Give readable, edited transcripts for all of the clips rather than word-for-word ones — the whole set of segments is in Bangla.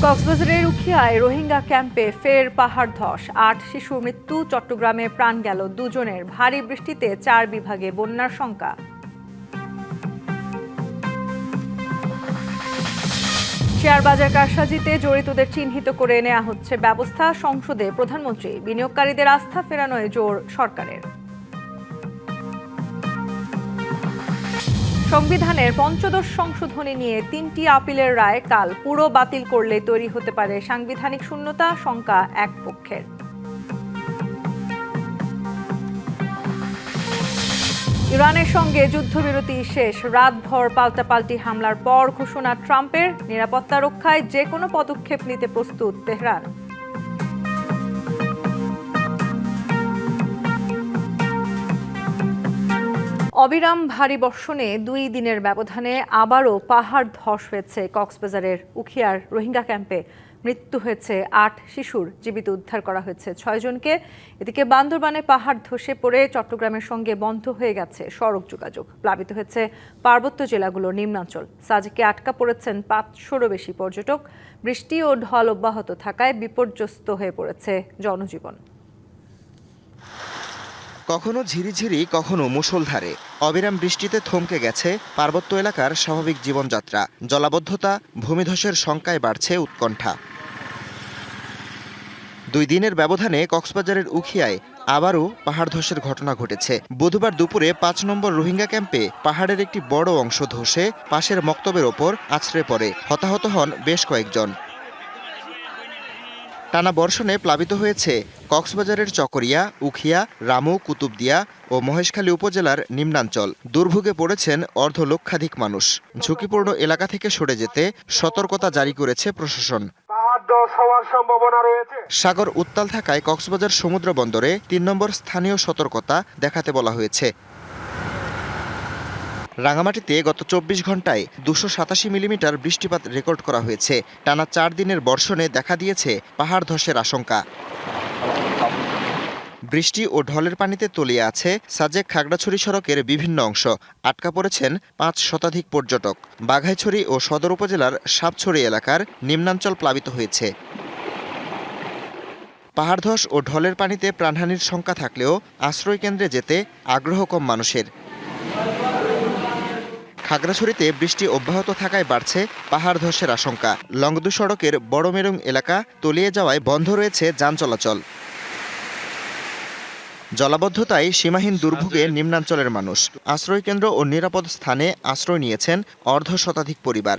কক্সবাজারের উখিয়ায় রোহিঙ্গা ক্যাম্পে ফের পাহাড় ধস, ৮ শিশুর মৃত্যু। চট্টগ্রামে প্রাণ গেল দুজনের। ভারী বৃষ্টিতে ৪ বিভাগে বন্যার শঙ্কা। শেয়ারবাজার কারসাজিতে জড়িতদের চিহ্নিত করে নেওয়া হচ্ছে ব্যবস্থা। সংসদে প্রধানমন্ত্রী, বিনিয়োগকারীদের আস্থা ফেরানোয় জোর সরকারের। সংবিধানের পঞ্চদশ সংশোধনী নিয়ে ৩টি আপিলের রায় কাল। পুরো বাতিল করলে তৈরি হতে পারে সাংবিধানিক শূন্যতা, শঙ্কা এক পক্ষের। ইরানের সঙ্গে যুদ্ধবিরতি শেষ, রাতভর পাল্টাপাল্টি হামলার পর ঘোষণা ট্রাম্পের। নিরাপত্তা রক্ষায় যে কোনো পদক্ষেপ নিতে প্রস্তুত তেহরান। অবিরাম ভারী বর্ষণে ২ দিনের ব্যবধানে আবারও পাহাড় ধস হয়েছে কক্সবাজারের উখিয়ার রোহিঙ্গা ক্যাম্পে। মৃত্যু হয়েছে ৮ শিশুর, জীবিত উদ্ধার করা হয়েছে ৬ জনকে। এদিকে বান্দরবানে পাহাড় ধসে পড়ে চট্টগ্রামের সঙ্গে বন্ধ হয়ে গেছে সড়ক যোগাযোগ। প্লাবিত হয়েছে পার্বত্য জেলাগুলোর নিম্নাঞ্চল। সাজেকে আটকা পড়েছেন ৫০০রও বেশি পর্যটক। বৃষ্টি ও ঢল অব্যাহত থাকায় বিপর্যস্ত হয়ে পড়েছে জনজীবন। কখনো ঝিরিঝিরি, কখনো মুষলধারে অবিরাম বৃষ্টিতে থমকে গেছে পার্বত্য এলাকার স্বাভাবিক জীবনযাত্রা। জলাবদ্ধতা, ভূমিধসের শঙ্কায় বাড়ছে উৎকণ্ঠা। ২ দিনের ব্যবধানে কক্সবাজারের উখিয়ায় আবারও পাহাড় ধসের ঘটনা ঘটেছে। বুধবার দুপুরে ৫ নম্বর রোহিঙ্গা ক্যাম্পে পাহাড়ের একটি বড় অংশ ধসে পাশের মক্তবের ওপর আছড়ে পড়ে। হতাহত হন বেশ কয়েকজন। টানা বর্ষণে প্লাবিত হয়েছে কক্সবাজারের চকরিয়া, উখিয়া, রামু, কুতুবদিয়া ও মহেশখালী উপজেলার নিম্নাঞ্চল। দুর্ভোগে পড়েছেন অর্ধলক্ষাধিক মানুষ। ঝুঁকিপূর্ণ এলাকা থেকে সরে যেতে সতর্কতা জারি করেছে প্রশাসন। সাগর উত্তাল থাকায় কক্সবাজার সমুদ্র বন্দরে ৩ নম্বর স্থানীয় সতর্কতা দেখাতে বলা হয়েছে। রাঙামাটিতে গত ২৪ ঘন্টায় ২৮৭ মিলিমিটার বৃষ্টিপাত রেকর্ড করা হয়েছে। টানা ৪ দিনের বর্ষণে দেখা দিয়েছে পাহাড় ধসের আশঙ্কা। বৃষ্টি ও ঢলের পানিতে তলিয়ে আছে সাজেক খাগড়াছড়ি সড়কের বিভিন্ন অংশ। আটকা পড়েছেন ৫ শতাধিক পর্যটক। বাঘাইছড়ি ও সদর উপজেলার সাপছড়ি এলাকার নিম্নাঞ্চল প্লাবিত হয়েছে। পাহাড় ধস ও ঢলের পানিতে প্রাণহানির শঙ্কা থাকলেও আশ্রয়কেন্দ্রে যেতে আগ্রহ কম মানুষের। খাগড়াছড়িতে বৃষ্টি অব্যাহত থাকায় বাড়ছে পাহাড় ধসের আশঙ্কা। লংগদু সড়কের বড় মেরুং এলাকা তলিয়ে যাওয়ায় বন্ধ রয়েছে যান চলাচল। জলাবদ্ধতায় সীমাহীন দুর্ভোগে নিম্নাঞ্চলের মানুষ। আশ্রয়কেন্দ্র ও নিরাপদ স্থানে আশ্রয় নিয়েছেন অর্ধশতাধিক পরিবার।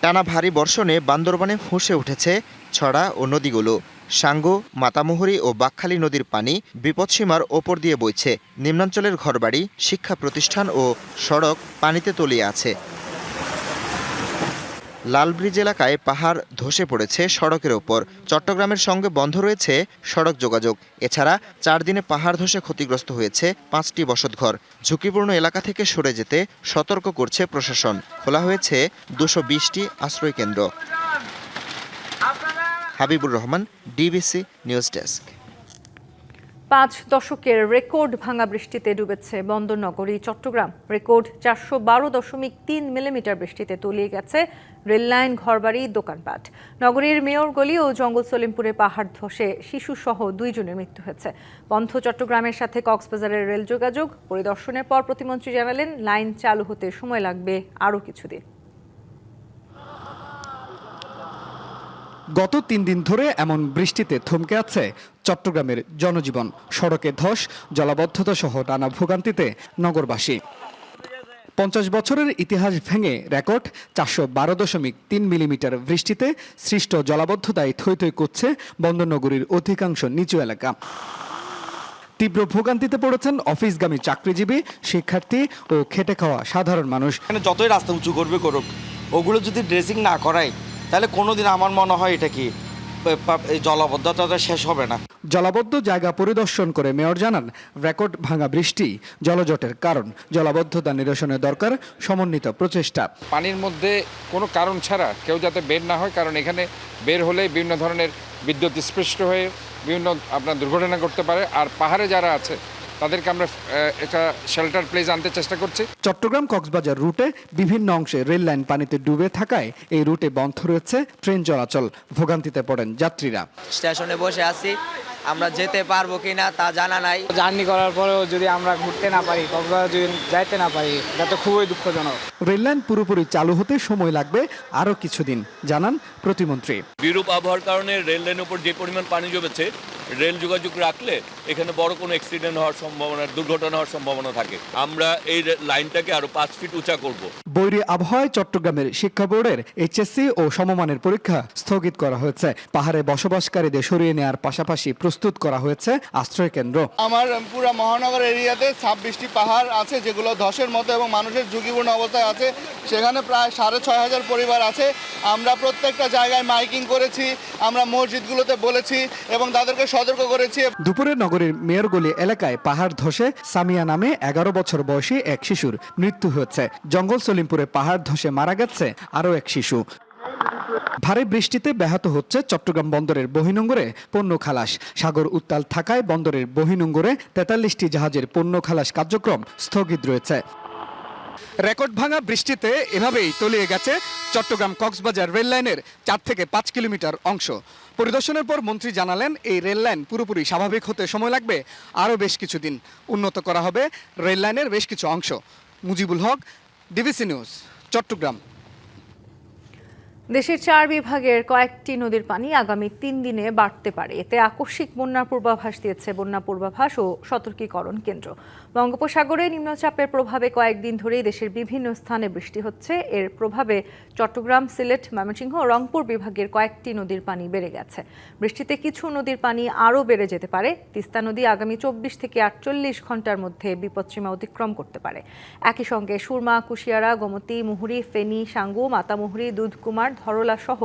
টানা ভারী বর্ষণে বান্দরবানে ফুঁসে উঠেছে ছড়া ও নদীগুলো। সাঙ্গু, মাতামুহুরী ও বাকখালী নদীর পানি বিপদসীমার ওপর দিয়ে বইছে। নিম্নাঞ্চলের ঘরবাড়ি, শিক্ষা প্রতিষ্ঠান ও সড়ক পানিতে তলিয়ে আছে। লালব্রিজ এলাকায় পাহাড় ধসে পড়েছে সড়কের ওপর। চট্টগ্রামের সঙ্গে বন্ধ রয়েছে সড়ক যোগাযোগ। এছাড়া ৪ দিনে পাহাড় ধসে ক্ষতিগ্রস্ত হয়েছে ৫টি বসতঘর। ঝুঁকিপূর্ণ এলাকা থেকে সরে যেতে সতর্ক করছে প্রশাসন। খোলা হয়েছে ২২০টি আশ্রয়কেন্দ্র। Habibur Rahman, DBC news desk. ৫ দশকের রেকর্ড ভাঙা বৃষ্টিতে ডুবেছে বন্দরনগরী চট্টগ্রাম। রেকর্ড ৪১২.৩ মিলিমিটার বৃষ্টিতে তলিয়ে গেছে রেললাইন, ঘরবাড়ি, দোকানপাট। নগরীর মেয়র গলি ও জঙ্গল সলিমপুরে পাহাড় ধসে শিশুসহ ২ জনের মৃত্যু হয়েছে। বন্ধ চট্টগ্রামের সাথে কক্সবাজারের রেল যোগাযোগ। পরিদর্শনের পর প্রতিমন্ত্রী জানালেন, লাইন চালু হতে সময় লাগবে আরও কিছুদিন। গত ৩ দিন ধরে এমন বৃষ্টিতে থমকে আছে চট্টগ্রামের জনজীবন। সড়কে ধস, জলাবদ্ধতা সহ নানা ভোগান্তিতে নগরবাসী। ৫০ বছরের ইতিহাস ভেঙে রেকর্ড ৪১২.৩ মিলিমিটার বৃষ্টিতে সৃষ্ট জলাবদ্ধতায় থই থই করছে বন্দরনগরীর অধিকাংশ নিচু এলাকা। তীব্র ভোগান্তিতে পড়েছেন অফিসগামী চাকরিজীবী, শিক্ষার্থী ও খেটে খাওয়া সাধারণ মানুষ। যতই রাস্তা উঁচু করবে করুক, ওগুলো যদি ড্রেসিং না করায় তাহলে কোনোদিন আমার মনে হয় এটা কি জলাবদ্ধতাটা শেষ হবে না। জলাবদ্ধ জায়গা পরিদর্শন করে মেয়র জানান, রেকর্ড ভাঙা বৃষ্টি জলজটের কারণ। জলাবদ্ধতা নিরসনে দরকার সমন্বিত প্রচেষ্টা। পানির মধ্যে কোনো কারণ ছাড়া কেউ যাতে বের না হয়, কারণ এখানে বের হলে বিভিন্ন ধরনের বিদ্যুৎ স্পৃষ্ট হয়ে বিভিন্ন আপনার দুর্ঘটনা করতে পারে। আর পাহাড়ে যারা আছে তাদেরকে আমরা একটা শেল্টার প্লেস আনতে চেষ্টা করছি। চট্টগ্রাম কক্সবাজার রুটে বিভিন্ন অংশে রেল লাইন পানিতে ডুবে থাকায় এই রুটে বন্ধ রয়েছে ট্রেন চলাচল। ভোগান্তিতে পড়েন যাত্রীরা। স্টেশনে বসে আছি, আমরা যেতে পারবো কিনা তা জানা নাই। জার্নি করার পরেও যদি আমরা ঘুরতে না পারি, কক্সবাজার যদি যাইতে না পারি, এটা তো খুবই দুঃখজনক। রেল লাইন পুরোপুরি চালু হতে সময় লাগবে আরও কিছুদিন, জানান প্রতিমন্ত্রী। বিরূপ আবহাওয়ার কারণে রেল লাইনের উপর যে পরিমাণ পানি জমেছে, রেল যোগাযোগ রাখলে এখানে বড় কোনো অ্যাক্সিডেন্ট হওয়ার সম্ভাবনা, দুর্ঘটনা হওয়ার সম্ভাবনা থাকে। আমরা এই লাইনটাকে আরো 5 ফিট উঁচা করব। বৈরী আবহাওয়ায় চট্টগ্রামের শিক্ষা বোর্ডের এইচএসসি ও সমমানের পরীক্ষা স্থগিত করা হয়েছে। পাহাড়ে বসবাসকারীদের সরিয়ে নেওয়ার পাশাপাশি প্রস্তুত করা হয়েছে আশ্রয় কেন্দ্র। আমার পুরো মহানগর এরিয়াতে 26টি পাহাড় আছে যেগুলো ধসের মতো এবং মানুষের ঝুঁকিপূর্ণ অবস্থায় আছে। সেখানে প্রায় 6500 পরিবার আছে। আমরা প্রত্যেকটা জায়গায় মাইকিং করেছি, আমরা মসজিদগুলোতে বলেছি এবং তাদেরকে সতর্ক করেছি। দুপুরে নগরীর মেয়রগলি এলাকায় পাহাড় ধসে সামিয়া নামে 11 বছর বয়সী এক শিশুর মৃত্যু হয়েছে। জঙ্গল সলিমপুরে পাহাড় ধসে মারা গেছে আরও এক শিশু। ভারী বৃষ্টিতে ব্যাহত হচ্ছে চট্টগ্রাম বন্দরের বহিনোঙ্গরে পণ্য খালাস। সাগর উত্তাল থাকায় বন্দরের বহিনোঙ্গরে 43টি জাহাজের পণ্য খালাস কার্যক্রম স্থগিত রয়েছে। রেকর্ড ভাঙা বৃষ্টিতে এভাবেই তলিয়ে গেছে চট্টগ্রাম কক্সবাজার রেল লাইনের 4 থেকে 5 কিলোমিটার অংশ। পরিদর্শনের পর মন্ত্রী জানালেন, এই রেল লাইন পুরোপুরি স্বাভাবিক হতে সময় লাগবে আরও বেশ কিছুদিন। উন্নত করা হবে রেল লাইনের বেশ কিছু অংশ। Mujibul Haque, DBC news, Chittagong. দেশের 4 বিভাগের কয়েকটি নদীর পানি আগামী 3 দিনে বাড়তে পারে। এতে আকস্মিক বন্যার পূর্বাভাস দিয়েছে বন্যা পূর্বাভাস ও সতর্কীকরণ কেন্দ্র। বঙ্গোপসাগরে নিম্নচাপের প্রভাবে কয়েকদিন ধরেই দেশের বিভিন্ন স্থানে বৃষ্টি হচ্ছে। এর প্রভাবে চট্টগ্রাম, সিলেট, ময়মনসিংহ ও রংপুর বিভাগের কয়েকটি নদীর পানি বেড়ে গেছে। বৃষ্টিতে কিছু নদীর পানি আরও বেড়ে যেতে পারে। তিস্তা নদী আগামী 24 থেকে 48 ঘন্টার মধ্যে বিপদসীমা অতিক্রম করতে পারে। একই সঙ্গে সুরমা, কুশিয়ারা, গোমতী, মুহুরী, ফেনী, সাঙ্গু, মাতামুহুরী, দুধকুমার, ধরলা সহ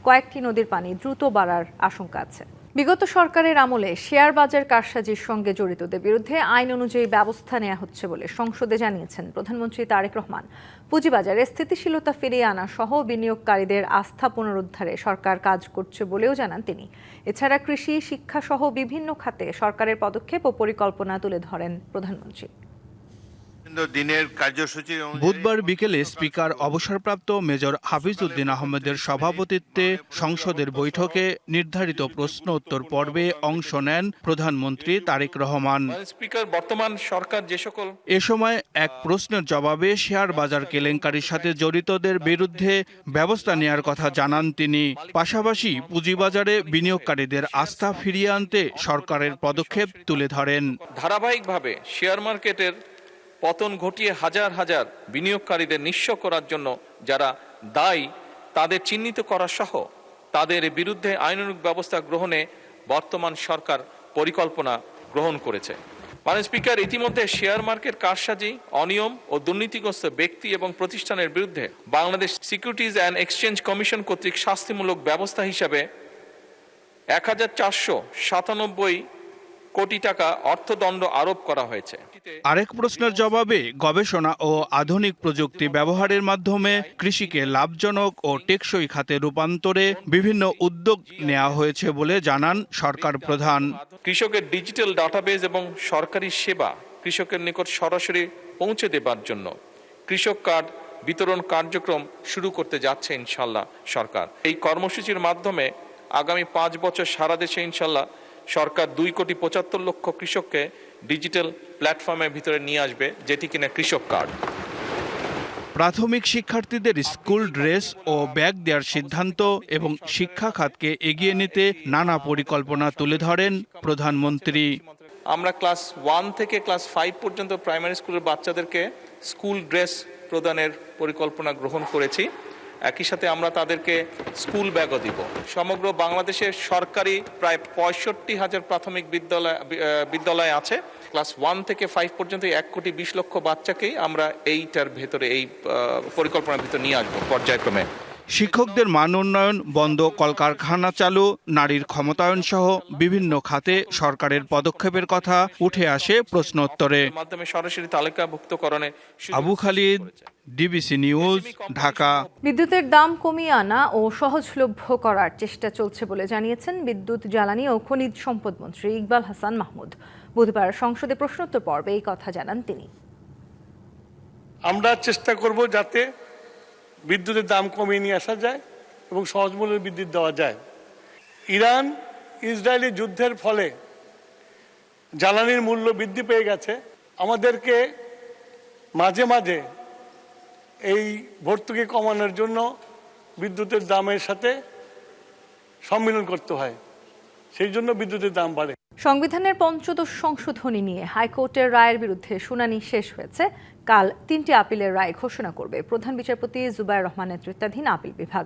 কয়েকটি নদীর পানি দ্রুত বাড়ার আশঙ্কা আছে। বিগত সরকারের আমলে শেয়ার বাজার কারসাজির সঙ্গে জড়িতদের বিরুদ্ধে আইন অনুযায়ী ব্যবস্থা নেওয়া হচ্ছে বলে সংসদে জানিয়েছেন প্রধানমন্ত্রী তারেক রহমান। পুঁজিবাজারে স্থিতিশীলতা ফিরিয়ে আনা সহ বিনিয়োগকারীদের আস্থা পুনরুদ্ধারে সরকার কাজ করছে বলেও জানান তিনি। এছাড়া কৃষি, শিক্ষা সহ বিভিন্ন খাতে সরকারের পদক্ষেপ ও পরিকল্পনা তুলে ধরেন প্রধানমন্ত্রী। বুধবার বিকেলে স্পিকার অবসরপ্রাপ্ত মেজর হাফিজউদ্দিন আহমেদের সভাপতিত্বে সংসদের বৈঠকে নির্ধারিত প্রশ্ন উত্তর পর্বে অংশ নেন প্রধানমন্ত্রী তারেক রহমান। বর্তমান সরকার যে সকল এ সময় এক প্রশ্নের জবাবে শেয়ার বাজার কেলেঙ্কারির সাথে জড়িতদের বিরুদ্ধে ব্যবস্থা নেওয়ার কথা জানান তিনি। পাশাপাশি পুঁজিবাজারে বিনিয়োগকারীদের আস্থা ফিরিয়ে আনতে সরকারের পদক্ষেপ তুলে ধরেন। ধারাবাহিকভাবে শেয়ার মার্কেটের পতন ঘটিয়ে হাজার হাজার বিনিয়োগকারীদের নিঃস্ব করার জন্য যারা দায়ী তাদের চিহ্নিত করা সহ তাদের বিরুদ্ধে আইনানুগ ব্যবস্থা গ্রহণে বর্তমান সরকার পরিকল্পনা গ্রহণ করেছে। মাননীয় স্পিকার, ইতিমধ্যে শেয়ার মার্কেট কারসাজি, অনিয়ম ও দুর্নীতিগ্রস্ত ব্যক্তি এবং প্রতিষ্ঠানের বিরুদ্ধে Bangladesh securities and exchange commission কর্তৃক শাস্তিমূলক ব্যবস্থা হিসাবে 1497 কোটি টাকা অর্থদণ্ড আরোপ করা হয়েছে। আরেক প্রশ্নের জবাবে গবেষণা ও আধুনিক প্রযুক্তি ব্যবহারের মাধ্যমে কৃষিকে লাভজনক ও টেকসই খাতে রূপান্তরে বিভিন্ন উদ্যোগ নেওয়া হয়েছে বলে জানান সরকার প্রধান। কৃষকের ডিজিটাল ডাটাবেজ এবং সরকারি সেবা কৃষকের নিকট সরাসরি পৌঁছে দেবার জন্য কৃষক কার্ড বিতরণ কার্যক্রম শুরু করতে যাচ্ছে ইনশাল্লাহ সরকার। এই কর্মসূচির মাধ্যমে আগামী 5 বছর সারা দেশে ইনশাল্লাহ সরকার 2,75,00,000 কৃষককে ডিজিটাল প্ল্যাটফর্মের ভিতরে নিয়ে আসবে, যেটি কিনা কৃষক কার্ড। প্রাথমিক শিক্ষার্থীদের স্কুল ড্রেস ও ব্যাগ দেওয়ার সিদ্ধান্ত এবং শিক্ষা খাতকে এগিয়ে নিতে নানা পরিকল্পনা তুলে ধরেন প্রধানমন্ত্রী। আমরা ক্লাস 1 থেকে ক্লাস 5 পর্যন্ত প্রাইমারি স্কুলের বাচ্চাদেরকে স্কুল ড্রেস প্রদানের পরিকল্পনা গ্রহণ করেছি। একই সাথে আমরা তাদেরকে স্কুল ব্যাগও দিব। সমগ্র বাংলাদেশের সরকারি প্রায় 65,000 প্রাথমিক বিদ্যালয় আছে। ক্লাস 1 থেকে 5 পর্যন্ত 1,20,00,000 বাচ্চাকেই আমরা এইটার ভেতরে, এই পরিকল্পনার ভিতরে নিয়ে আসবো পর্যায়ক্রমে। শিক্ষকদের মান উন্নয়ন, বন্ধ কলকারখানা চালু, নারীর ক্ষমতায়ন সহ বিভিন্ন খাতে সরকারের পদক্ষেপের কথা উঠে আসে প্রশ্নোত্তরে। মাধ্যমে সরাসরি তালিকাভুক্তকরণে। Abu Khalid, DBC news, Dhaka. বিদ্যুতের দাম কমিয়ে আনা ও সহজলভ্য করার চেষ্টা চলছে বলে জানিয়েছেন বিদ্যুৎ, জ্বালানি ও খনিজ সম্পদ মন্ত্রী ইকবাল হাসান মাহমুদ। বুধবার সংসদে প্রশ্নোত্তর পর্বে এই কথা জানান তিনি। আমরা চেষ্টা করব যাতে বিদ্যুতের দাম কমিয়ে নিয়ে আসা যায় এবং সহজ মূল্যে বিদ্যুৎ দেওয়া যায়। ইরান ইসরায়েলি যুদ্ধের ফলে জ্বালানির মূল্য বৃদ্ধি পেয়ে গেছে। আমাদেরকে মাঝে মাঝে এই ভর্তুকি কমানোর জন্য বিদ্যুতের দামের সাথে সম্মিলন করতে হয়, সেই জন্য বিদ্যুতের দাম বাড়ে। সংবিধানের ৫ম সংশোধনী নিয়ে হাইকোর্টের রায়ের বিরুদ্ধে শুনানি শেষ হয়েছে। কাল ৩টি আপিলের রায় ঘোষণা করবে প্রধান বিচারপতি জুবায়ের রহমান নেতৃত্বাধীন আপিল বিভাগ।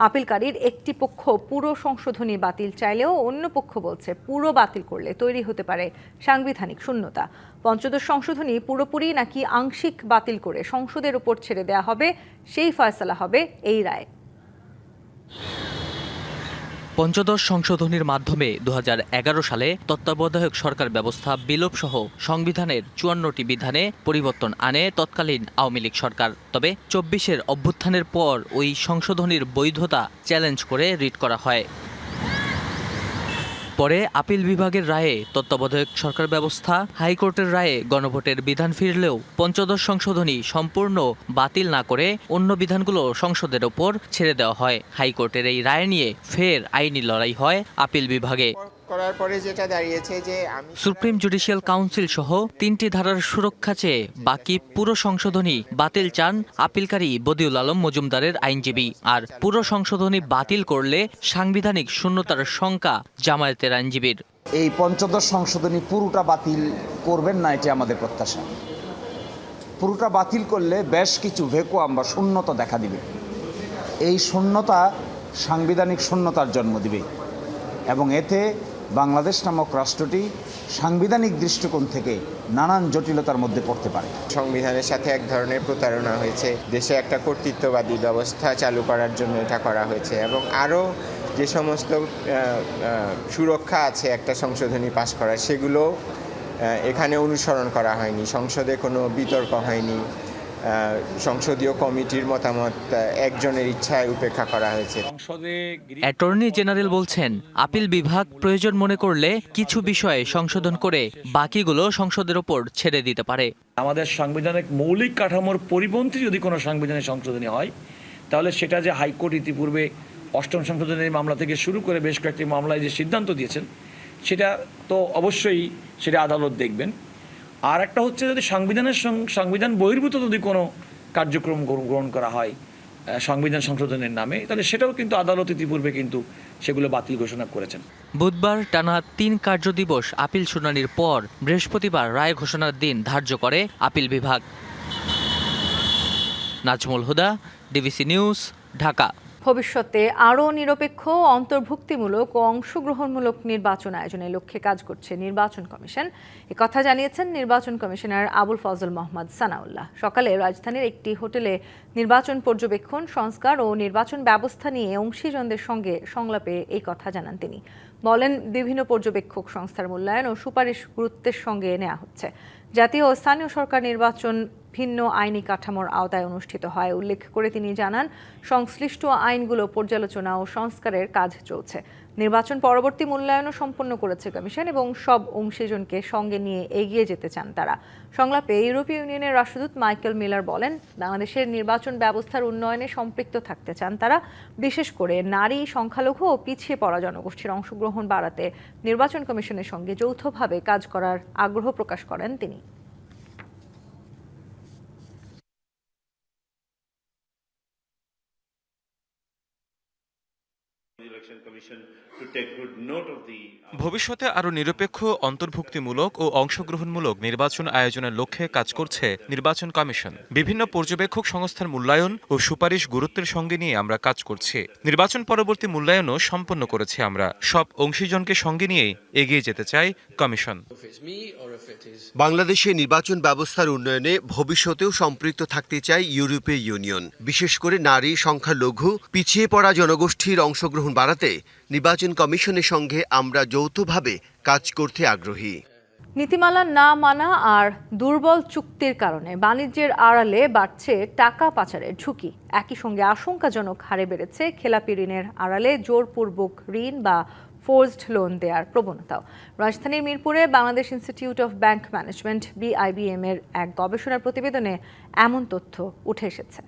আপিলকারীর একটি পক্ষ পুরো সংশোধনী বাতিল চাইলেও অন্য পক্ষ বলছে পুরো বাতিল করলে তৈরি হতে পারে সাংবিধানিক শূন্যতা। ৫ম সংশোধনী পুরোপুরি নাকি আংশিক বাতিল করে সংসদের উপর ছেড়ে দেওয়া হবে, সেই ফয়সালা হবে এই রায়। পঞ্চদশ সংশোধনীর মাধ্যমে ২০১১ সালে তত্ত্বাবধায়ক সরকার ব্যবস্থা বিলোপ সহ সংবিধানের ৫৪টি বিধানে পরিবর্তন আনে তৎকালীন আওয়ামী লীগ সরকার। তবে ২৪-এর অভ্যুত্থানের পর ওই সংশোধনীর বৈধতা চ্যালেঞ্জ করে রিট করা হয়। পরে আপিল বিভাগের রায়ে তত্ত্বাবধায়ক সরকার ব্যবস্থা, হাইকোর্টের রায়ে গণভোটের বিধান ফিরলেও পঞ্চদশ সংশোধনী সম্পূর্ণ বাতিল না করে অন্য বিধানগুলো সংসদের ওপর ছেড়ে দেওয়া হয়। হাইকোর্টের এই রায় নিয়ে ফের আইনি লড়াই হয় আপিল বিভাগে। করার পরে যেটা দাঁড়িয়েছে যে সুপ্রিম জুডিশিয়াল কাউন্সিল সহ ৩টি ধারার সুরক্ষা চেয়ে বাকি পুরো সংশোধনী বাতিল চান আপিলকারী বদিউল আলম মজুমদারের আইনজীবী। আর পুরো সংশোধনী বাতিল করলে সাংবিধানিক শূন্যতার শঙ্কা জামায়াতের আইনজীবীর। এই পঞ্চদশ সংশোধনী পুরোটা বাতিল করবেন না, এটি আমাদের প্রত্যাশা। পুরোটা বাতিল করলে বেশ কিছু ভ্যাকুয়াম বা শূন্যতা দেখা দিবে। এই শূন্যতা সাংবিধানিক শূন্যতার জন্ম দিবে এবং এতে বাংলাদেশ নামক রাষ্ট্রটি সাংবিধানিক দৃষ্টিকোণ থেকে নানান জটিলতার মধ্যে পড়তে পারে। সংবিধানের সাথে এক ধরনের প্রতারণা হয়েছে। দেশে একটা কর্তৃত্ববাদী ব্যবস্থা চালু করার জন্য এটা করা হয়েছে এবং আরও যে সমস্ত সুরক্ষা আছে একটা সংশোধনী পাশ করার, সেগুলো এখানে অনুসরণ করা হয়নি। সংসদে কোনো বিতর্ক হয়নি। সংসদীয় কমিটির মতামত একজনের ইচ্ছায় উপেক্ষা করা হয়েছে। অ্যাটর্নি জেনারেল বলছেন আপিল বিভাগ প্রয়োজন মনে করলে কিছু বিষয়ে সংশোধন করে বাকিগুলো সংসদের ওপর ছেড়ে দিতে পারে। আমাদের সাংবিধানিক মৌলিক কাঠামোর পরিপন্থী যদি কোনো সাংবিধানিক সংশোধনী হয়, তাহলে সেটা যে হাইকোর্ট ইতিপূর্বে ৮ম সংশোধনীর মামলা থেকে শুরু করে বেশ কয়েকটি মামলায় যে সিদ্ধান্ত দিয়েছেন, সেটা তো অবশ্যই সেটা আদালত দেখবেন। আর একটা হচ্ছে যদি সংবিধান বহির্ভূত যদি কোনো কার্যক্রম গ্রহণ করা হয় সংবিধান সংশোধনের নামে, তাহলে সেটাও কিন্তু আদালত ইতিপূর্বে কিন্তু সেগুলো বাতিল ঘোষণা করেছেন। বুধবার টানা ৩ কার্যদিবস আপিল শুনানির পর বৃহস্পতিবার রায় ঘোষণার দিন ধার্য করে আপিল বিভাগ। নাজমুল হুদা, ডিবিসি নিউজ, ঢাকা। ভবিষ্যতে আরও নিরপেক্ষ, অন্তর্ভুক্তিমূলক ও অংশগ্রহণমূলক নির্বাচন আয়োজনের লক্ষ্যে কাজ করছে নির্বাচন কমিশন। একথা জানিয়েছেন নির্বাচন কমিশনার আবুল ফজল মোহাম্মদ সানাউল্লাহ। সকালে রাজধানীর একটি হোটেলে নির্বাচন পর্যবেক্ষণ, সংস্কার ও নির্বাচন ব্যবস্থা নিয়ে অংশীজনদের সঙ্গে সংলাপে এই কথা জানান তিনি। বলেন, বিভিন্ন পর্যবেক্ষক সংস্থার মূল্যায়ন ও সুপারিশ গুরুত্বের সঙ্গে নেওয়া হচ্ছে। জাতীয় ও স্থানীয় সরকার নির্বাচন ভিন্ন আইনি কাঠামোর আওতায় অনুষ্ঠিত হয় উল্লেখ করে তিনি জানান, সংশ্লিষ্ট আইনগুলো পর্যালোচনা ও সংস্কারের কাজ চলছে। নির্বাচন পরবর্তী মূল্যায়নও সম্পন্ন করেছে কমিশন এবং সব অংশীজনকে সঙ্গে নিয়ে এগিয়ে যেতে চান তারা। সংলাপে ইউরোপীয় ইউনিয়নের রাষ্ট্রদূত মাইকেল মিলার বলেন, বাংলাদেশের নির্বাচন ব্যবস্থার উন্নয়নে সম্পৃক্ত থাকতে চান তারা। বিশেষ করে নারী, সংখ্যালঘু ও পিছিয়ে পড়া জনগোষ্ঠীর অংশগ্রহণ বাড়াতে নির্বাচন কমিশনের সঙ্গে যৌথভাবে কাজ করার আগ্রহ প্রকাশ করেন তিনি। ভবিষ্যতে আরও নিরপেক্ষ, অন্তর্ভুক্তিমূলক ও অংশগ্রহণমূলক নির্বাচন আয়োজনের লক্ষ্যে কাজ করছে নির্বাচন কমিশন। বিভিন্ন পর্যবেক্ষক সংস্থার মূল্যায়ন ও সুপারিশ গুরুত্বের সঙ্গে নিয়ে আমরা কাজ করছি। নির্বাচন পরবর্তী মূল্যায়নও সম্পন্ন করেছি আমরা। সব অংশীজনকে সঙ্গে নিয়ে এগিয়ে যেতে চাই কমিশন। বাংলাদেশের নির্বাচন ব্যবস্থার উন্নয়নে ভবিষ্যতেও সম্পৃক্ত থাকতে চাই ইউরোপীয় ইউনিয়ন। বিশেষ করে নারী, সংখ্যালঘু, পিছিয়ে পড়া জনগোষ্ঠীর অংশগ্রহণ বাড়াতে নির্বাচন কমিশনের সঙ্গে আমরা যৌথভাবে কাজ করতে আগ্রহী। নীতিমালা না মানা আর দুর্বল চুক্তির কারণে বাণিজ্যের আড়ালে বাড়ছে টাকা পাচারের ঝুঁকি। একই সঙ্গে আশঙ্কাজনক হারে বেড়েছে খেলাপি ঋণের আড়ালে জোরপূর্বক ঋণ বা ফোর্সড লোন দেওয়ার প্রবণতাও। রাজধানীর মিরপুরে Bangladesh institute of bank management BIBM এর এক গবেষণা প্রতিবেদনে এমন তথ্য উঠে এসেছে।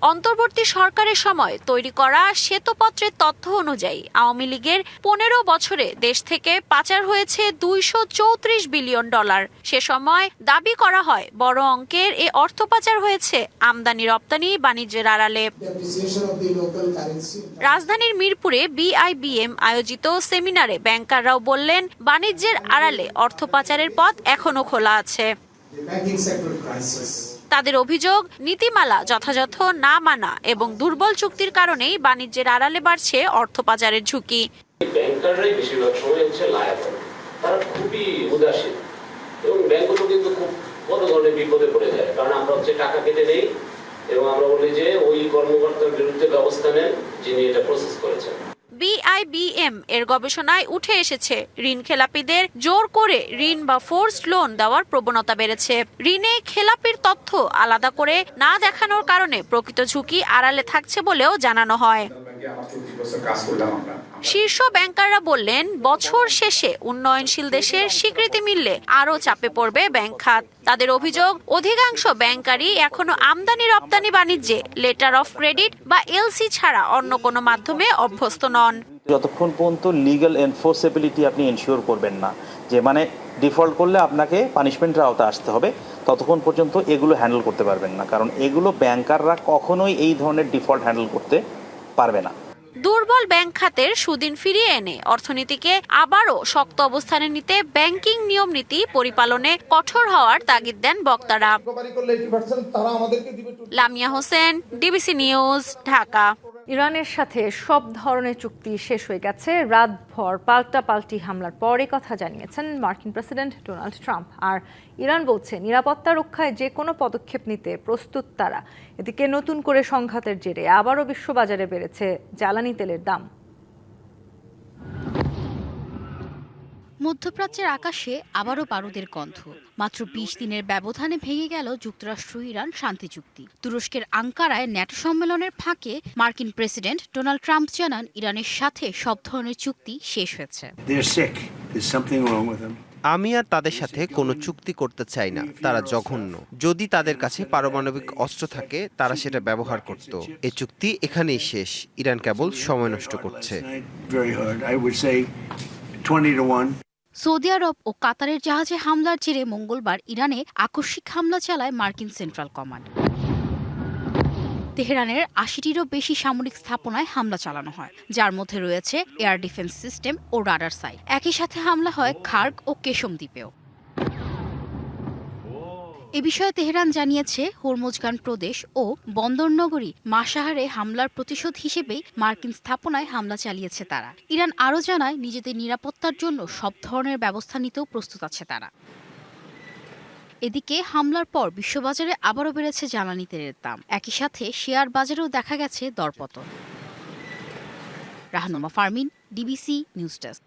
অন্তর্বর্তী সরকারের সময় তৈরি করা শ্বেতপত্রের তথ্য অনুযায়ী আওয়ামী লীগের 15 বছরে দেশ থেকে পাচার হয়েছে $234 বিলিয়ন। সে সময় দাবি করা হয় বড় অঙ্কের এ অর্থ পাচার হয়েছে আমদানি রপ্তানি বাণিজ্যের আড়ালে। রাজধানীর মিরপুরে BIBM আয়োজিত সেমিনারে ব্যাংকাররাও বললেন, বাণিজ্যের আড়ালে অর্থ পাচারের পথ এখনো খোলা আছে। তাদের অভিযোগ, নীতিমালা যথাযথ না মানা এবং দুর্বল চুক্তির কারণেই বাণিজ্যের আড়ালে বাড়ছে অর্থ পাচারের ঝুঁকি। ব্যাংকাররাই বেশিরভাগ সময় হচ্ছে লায়াবল, তারা খুবই উদাসীন এবং ব্যাংকগুলো কিন্তু খুব বড় ধরনের বিপদে পড়ে যায়, কারণ আমরা হচ্ছে টাকা কেটে নেই এবং আমরা বলি যে ওই কর্মকর্তার বিরুদ্ধে ব্যবস্থা নেন যিনি এটা প্রসেস করেছেন। BIBM এর গবেষণায় উঠে এসেছে, ঋণ খেলাপিদের জোর করে ঋণ বা ফোর্সড লোন দেওয়ার প্রবণতা বেড়েছে। ঋণে খেলাপির তথ্য আলাদা করে না দেখানোর কারণে প্রকৃত ঝুঁকি আড়ালে থাকছে বলেও জানানো হয়। শীর্ষ ব্যাংকাররা বললেন, বছর শেষে উন্নয়নশীল দেশের স্বীকৃতি মিললে আরও চাপে পড়বে ব্যাংক খাত। তাদের অভিযোগ, অধিকাংশ ব্যাংকারই এখনো আমদানি রপ্তানি বাণিজ্যে লেটার অফ ক্রেডিট বা LC ছাড়া অন্য কোনো মাধ্যমে অভ্যস্ত নন। যতক্ষণ পর্যন্ত লিগ্যাল এনফোর্সেবিলিটি আপনি এনশিওর করবেন না, যে মানে ডিফল্ট করলে আপনাকে পানিশমেন্টের আওতায় আসতে হবে, ততক্ষণ পর্যন্ত এগুলো হ্যান্ডেল করতে পারবেন না, কারণ এগুলো ব্যাংকাররা কখনোই এই ধরনের ডিফল্ট হ্যান্ডেল করতে পারবে না। দুর্বল ব্যাংক খাতের সুদিন ফিরিয়ে এনে অর্থনীতিকে আবারও শক্ত অবস্থানে নিতে ব্যাংকিং নিয়ম নীতি পরিপালনে কঠোর হওয়ার তাগিদ দেন বক্তারা। Lamia Hossain, DBC news, Dhaka. ইরানের সাথে সব ধরনের চুক্তি শেষ হয়ে গেছে। রাতভর পাল্টাপাল্টি হামলার পর কথা জানিয়েছেন মার্কিন প্রেসিডেন্ট ডোনাল্ড ট্রাম্প। আর ইরান বলছে, নিরাপত্তা রক্ষায় যে কোনো পদক্ষেপ নিতে প্রস্তুত তারা। এদিকে নতুন করে সংঘাতের জেরে আবারও বিশ্ববাজারে বেড়েছে জ্বালানি তেলের দাম। মধ্যপ্রাচ্যের আকাশে আবারও বারুদের গন্ধ। মাত্র 20 দিনের ব্যবধানে ভেঙে গেল যুক্তরাষ্ট্র ইরান শান্তি চুক্তি। তুরস্কের আঙ্কারায় ন্যাটো সম্মেলনের ফাঁকে মার্কিন প্রেসিডেন্ট ডোনাল্ড ট্রাম্প জানান, ইরানের সাথে সব ধরনের চুক্তি শেষ হয়েছে। আমি আর তাদের সাথে কোনো চুক্তি করতে চাই না, তারা জঘন্য। যদি তাদের কাছে পারমাণবিক অস্ত্র থাকে তারা সেটা ব্যবহার করত। এই চুক্তি এখানেই শেষ। ইরান কেবল সময় নষ্ট করছে। সৌদি আরব ও কাতারের জাহাজে হামলার জেরে মঙ্গলবার ইরানে আকস্মিক হামলা চালায় মার্কিন সেন্ট্রাল কমান্ড। তেহরানের 80টিরও বেশি সামরিক স্থাপনায় হামলা চালানো হয়, যার মধ্যে রয়েছে এয়ার ডিফেন্স সিস্টেম ও রাডার সাইট। একই সাথে হামলা হয় খার্গ ও কেশম দ্বীপেও। এ বিষয়ে তেহরান জানিয়েছে, হরমুজগান প্রদেশ ও বন্দরনগরী মাশাহারে হামলার প্রতিশোধ হিসেবেই মার্কিন স্থাপনায় হামলা চালিয়েছে তারা। ইরান আরও জানায়, নিজেদের নিরাপত্তার জন্য সব ধরনের ব্যবস্থা নিতেও প্রস্তুত আছে তারা। এদিকে হামলার পর বিশ্ববাজারে আবারও বেড়েছে জ্বালানি তেলের দাম। একই সাথে শেয়ার বাজারেও দেখা গেছে দরপতন। Rahnuma Fermin, DBC news desk.